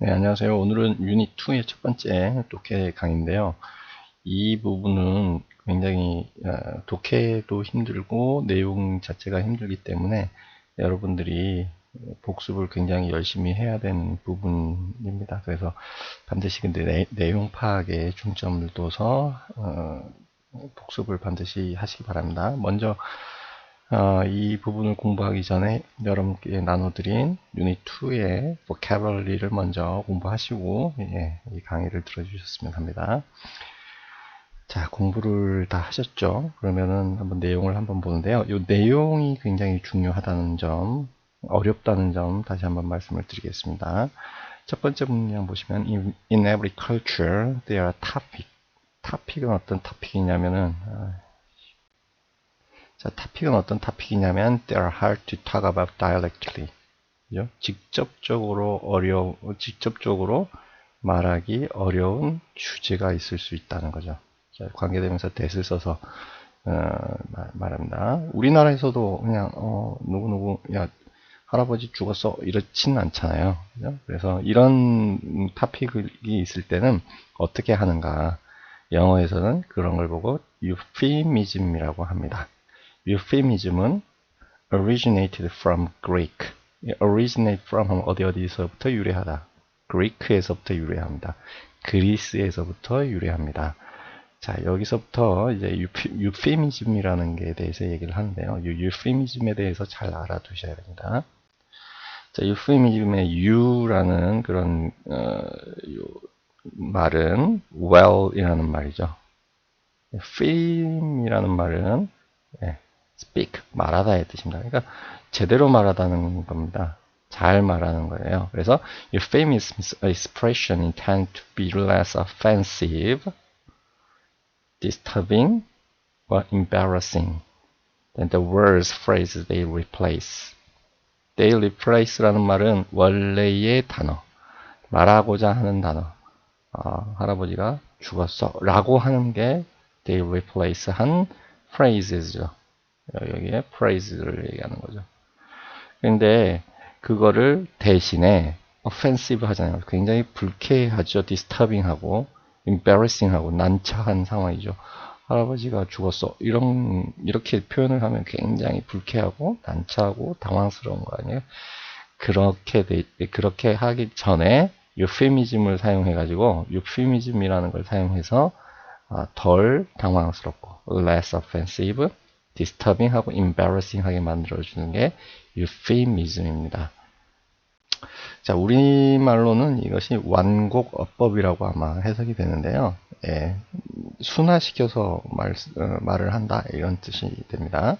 네, 안녕하세요. 오늘은 유닛 2의 첫 번째 독해 강의인데요. 이 부분은 굉장히 독해도 힘들고 내용 자체가 힘들기 때문에 여러분들이 복습을 굉장히 열심히 해야 되는 부분입니다. 그래서 반드시 근데 내용 파악에 중점을 둬서 복습을 반드시 하시기 바랍니다. 먼저 이 부분을 공부하기 전에 여러분께 나눠드린 유닛 2의 vocabulary를 먼저 공부하시고 이 강의를 들어주셨으면 합니다. 자, 공부를 다 하셨죠? 그러면은 한번 내용을 한번 보는데요. 이 내용이 굉장히 중요하다는 점, 어렵다는 점 다시 한번 말씀을 드리겠습니다. 첫 번째 문장 보시면 in every culture there are topic. topic은 어떤 topic이냐면은 자, 토픽은 어떤 토픽이냐면 they are hard to talk about directly. 그죠? 직접적으로 말하기 어려운 주제가 있을 수 있다는 거죠. 자, 관계대명사 that을 써서 말합니다. 우리나라에서도 그냥 누구누구 야 할아버지 죽었어 이렇지는 않잖아요. 그죠? 그래서 이런 토픽이 있을 때는 어떻게 하는가? 영어에서는 그런 걸 보고 euphemism이라고 합니다. euphemism은 originated from Greek. originate from 하면 어디서부터 유래하다. Greek에서부터 유래합니다. 그리스에서부터 유래합니다. 자, 여기서부터 이제 euphemism이라는 게 대해서 얘기를 하는데요. 이 euphemism에 대해서 잘 알아두셔야 됩니다. 자, euphemism의 you라는 그런 말은 well이라는 말이죠. euphemism이라는 말은 speak, 말하다의 뜻입니다. 그러니까 제대로 말하다는 겁니다. 잘 말하는 거예요. 그래서 your famous expression intend to be less offensive, disturbing, or embarrassing than the words, phrases they replace. They replace라는 말은 원래의 단어, 말하고자 하는 단어. 할아버지가 죽었어 라고 하는 게 they replace 한 phrases죠. 여기에 phrase를 얘기하는 거죠. 근데 그거를 대신에 offensive 하잖아요. 굉장히 불쾌하죠. disturbing 하고 embarrassing 하고 난처한 상황이죠. 할아버지가 죽었어. 이렇게 표현을 하면 굉장히 불쾌하고 난처하고 당황스러운 거 아니에요? 그렇게 하기 전에 euphemism을 사용해가지고 euphemism이라는 걸 사용해서 덜 당황스럽고 less offensive, disturbing하고 embarrassing하게 만들어주는 게 euphemism입니다. 자, 우리말로는 이것이 완곡어법이라고 아마 해석이 되는데요. 순화시켜서 말을 한다 이런 뜻이 됩니다.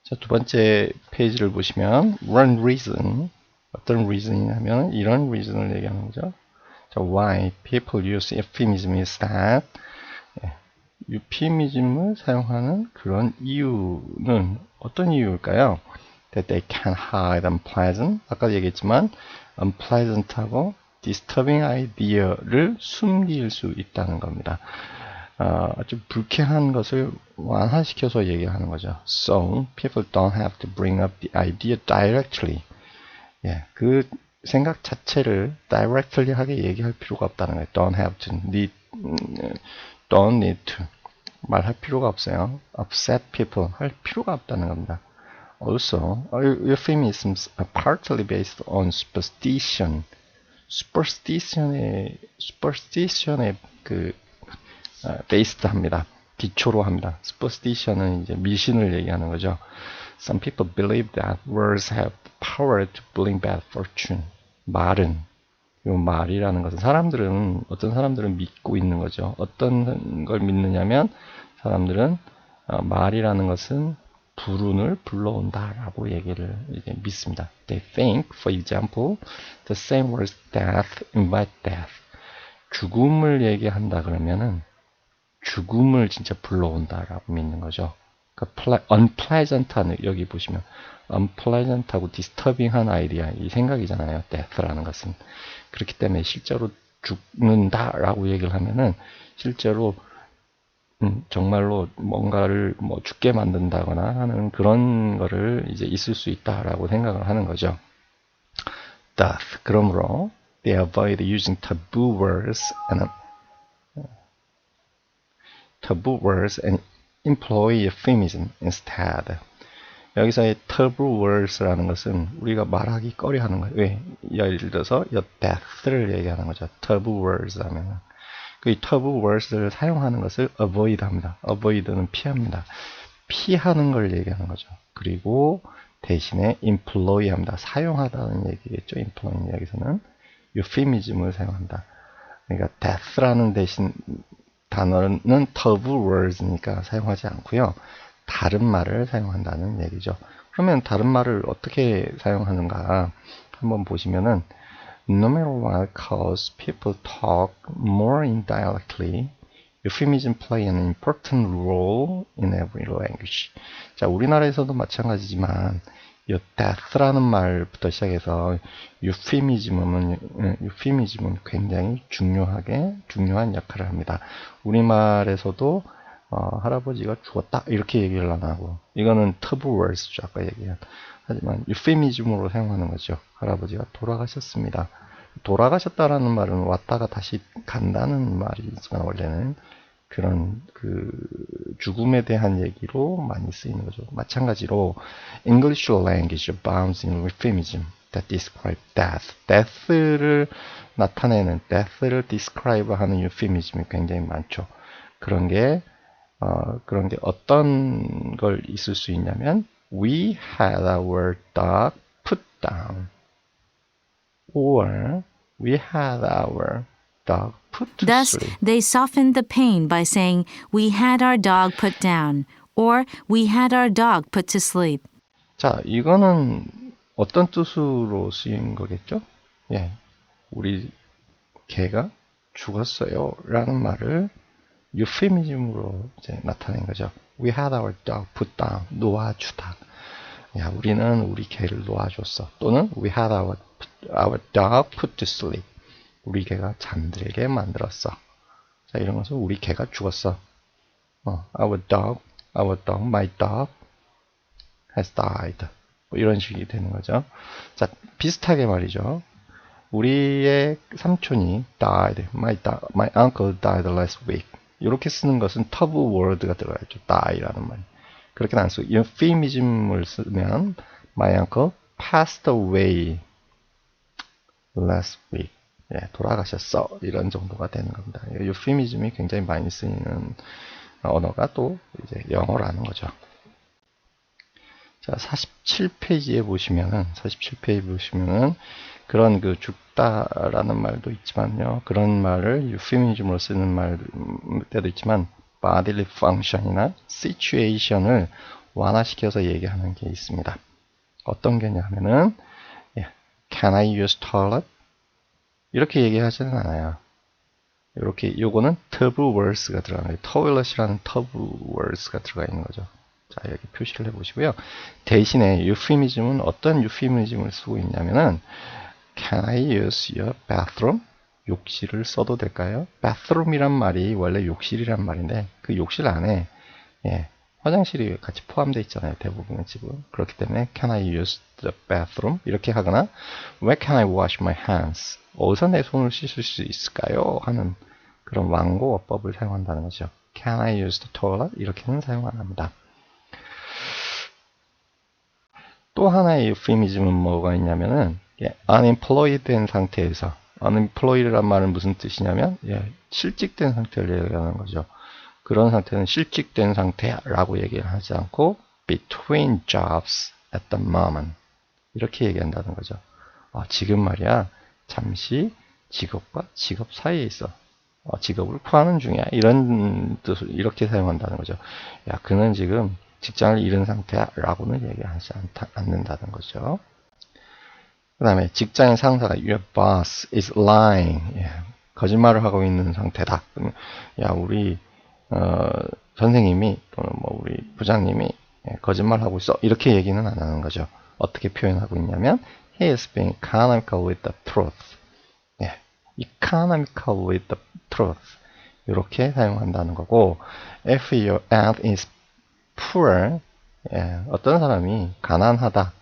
자, 두 번째 페이지를 보시면 one reason, 어떤 reason이냐면 이런 reason을 얘기하는 거죠. 자, why people use euphemism is that euphemism을 사용하는 그런 이유는 어떤 이유일까요? That they can hide unpleasant, 아까 얘기했지만 unpleasant하고 disturbing idea를 숨길 수 있다는 겁니다. 아주 불쾌한 것을 완화시켜서 얘기하는 거죠. So, people don't have to bring up the idea directly. 그 생각 자체를 directly 하게 얘기할 필요가 없다는 거예요. Don't have to, don't need to. 말할 필요가 없어요. upset people 할 필요가 없다는 겁니다. Also, euphemisms are partly based on superstition. superstition에 based 합니다. 기초로 합니다. superstition은 이제 미신을 얘기하는 거죠. Some people believe that words have the power to bring bad fortune. 이 말이라는 것은 어떤 사람들은 믿고 있는 거죠. 어떤 걸 믿느냐면 사람들은 말이라는 것은 불운을 불러온다라고 얘기를 이제 믿습니다. They think, for example, the same words death invite death. 죽음을 얘기한다 그러면은 죽음을 진짜 불러온다라고 믿는 거죠. 그러니까 unpleasant한 여기 보시면 unpleasant하고 disturbing한 아이디어 이 생각이잖아요. death라는 것은 그렇기 때문에 실제로 죽는다라고 얘기를 하면은 실제로 정말로 뭔가를 죽게 만든다거나 하는 그런 거를 이제 있을 수 있다라고 생각을 하는 거죠. death. 그러므로 they avoid using taboo words and employ euphemism instead. 여기서의 taboo words라는 것은 우리가 말하기 꺼려하는 거예요. 왜? 예를 들어서 your death를 얘기하는 거죠. taboo words 하면 그 taboo words를 사용하는 것을 avoid 합니다. avoid는 피합니다. 피하는 걸 얘기하는 거죠. 그리고 대신에 employ 합니다. 사용하다는 얘기겠죠. employ는 여기서는 euphemism을 사용한다. 그러니까 death라는 대신 단어는 taboo words니까 사용하지 않고요. 다른 말을 사용한다는 얘기죠. 그러면 다른 말을 어떻게 사용하는가 한번 보시면은 no matter what cause people talk more indirectly, euphemism play an important role in every language. 자, 우리나라에서도 마찬가지지만 이 death라는 말부터 시작해서 euphemism은 굉장히 중요한 역할을 합니다. 우리말에서도 할아버지가 죽었다 이렇게 얘기를 안 하고 이거는 taboo words죠. 아까 얘기한. 하지만 euphemism으로 사용하는 거죠. 할아버지가 돌아가셨습니다. 돌아가셨다라는 말은 왔다가 다시 간다는 말이지만 원래는 그런 그 죽음에 대한 얘기로 많이 쓰이는 거죠. 마찬가지로 English language abounds in euphemism that describe death. death를 나타내는, death를 describe 하는 euphemism이 굉장히 많죠. 그런 게 어떤 걸 있을 수 있냐면 We had our dog put down or We had our dog put to Thus, sleep. they softened the pain by saying, we had our dog put down, or we had our dog put to sleep. 자, 이거는 어떤 뜻으로 쓰인 거겠죠? 예, 우리 개가 죽었어요 라는 말을 euphemism으로 이제 나타낸 거죠. We had our dog put down. 놓아주다. 야, 우리는 우리 개를 놓아줬어. 또는 we had our dog put to sleep. 우리 개가 잠들게 만들었어. 자, 이런 것은 우리 개가 죽었어. our dog, my dog has died. 뭐 이런 식이 되는 거죠. 자, 비슷하게 말이죠. 우리의 삼촌이 died. My uncle died last week. 이렇게 쓰는 것은 taboo word가 들어가죠. die라는 말. 그렇게는 안 쓰고 euphemism을 쓰면 my uncle passed away last week. 예, 돌아가셨어. 이런 정도가 되는 겁니다. euphemism이 굉장히 많이 쓰이는 언어가 또 이제 영어라는 거죠. 자, 47페이지에 보시면은 그런 그 죽다라는 말도 있지만요. 그런 말을 euphemism으로 쓰는 말 때도 있지만 bodily function이나 situation을 완화시켜서 얘기하는 게 있습니다. 어떤 게냐 하면은 Can I use toilet? 이렇게 얘기하지는 않아요. 요거는 taboo words가 들어가는 거예요. toilet이라는 taboo words가 들어가 있는 거죠. 자, 여기 표시를 해보시고요. 대신에 euphemism은 어떤 euphemism을 쓰고 있냐면은 Can I use your bathroom? 욕실을 써도 될까요? bathroom이란 말이 원래 욕실이란 말인데 그 욕실 안에 화장실이 같이 포함되어 있잖아요. 대부분의 집은. 그렇기 때문에 Can I use the bathroom? 이렇게 하거나 Where can I wash my hands? 어디서 내 손을 씻을 수 있을까요? 하는 그런 완고어법을 사용한다는 거죠. Can I use the toilet? 이렇게는 사용 안 합니다. 또 하나의 euphemism은 뭐가 있냐면은 unemployed 된 상태에서 unemployed란 말은 무슨 뜻이냐면 실직된 상태를 얘기하는 거죠. 그런 상태는 실직된 상태라고 얘기를 하지 않고 between jobs at the moment 이렇게 얘기한다는 거죠. 지금 말이야 잠시 직업과 직업 사이에 있어. 직업을 구하는 중이야. 이런 뜻을 이렇게 사용한다는 거죠. 야, 그는 지금 직장을 잃은 상태야 라고는 얘기하지 않는다는 거죠. 그 다음에 직장의 상사가 Your boss is lying. 거짓말을 하고 있는 상태다. 야, 우리 선생님이 또는 뭐 우리 부장님이 거짓말하고 있어. 이렇게 얘기는 안 하는 거죠. 어떻게 표현하고 있냐면 He is being economical with the truth. economical with the truth. 이렇게 사용한다는 거고 If your aunt is poor, 어떤 사람이 가난하다.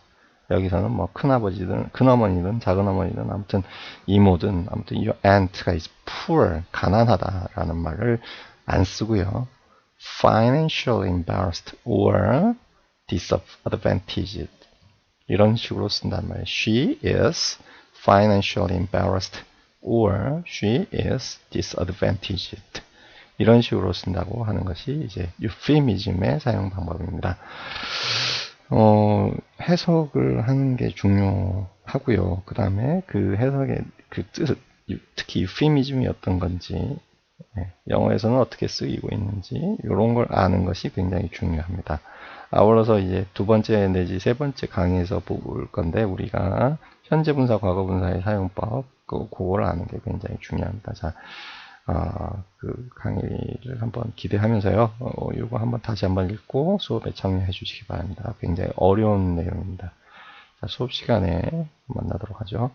여기서는 뭐 큰아버지든 큰어머니든 작은어머니든 아무튼 이모든 아무튼 your aunt가 is poor 가난하다라는 말을 안 쓰고요. financially embarrassed or disadvantaged 이런 식으로 쓴단 말이에요. She is financially embarrassed or she is disadvantaged 이런 식으로 쓴다고 하는 것이 이제 euphemism의 사용 방법입니다. 해석을 하는 게 중요하고요. 그 다음에 그 해석의 그 뜻, 특히 euphemism이 어떤 건지, 영어에서는 어떻게 쓰이고 있는지, 이런 걸 아는 것이 굉장히 중요합니다. 아울러서 이제 두 번째 내지 세 번째 강의에서 볼 건데, 우리가 현재 분사, 과거 분사의 사용법, 그걸 아는 게 굉장히 중요합니다. 자, 그 강의를 한번 기대하면서요. 이거 한번 다시 한번 읽고 수업에 참여해 주시기 바랍니다. 굉장히 어려운 내용입니다. 자, 수업 시간에 만나도록 하죠.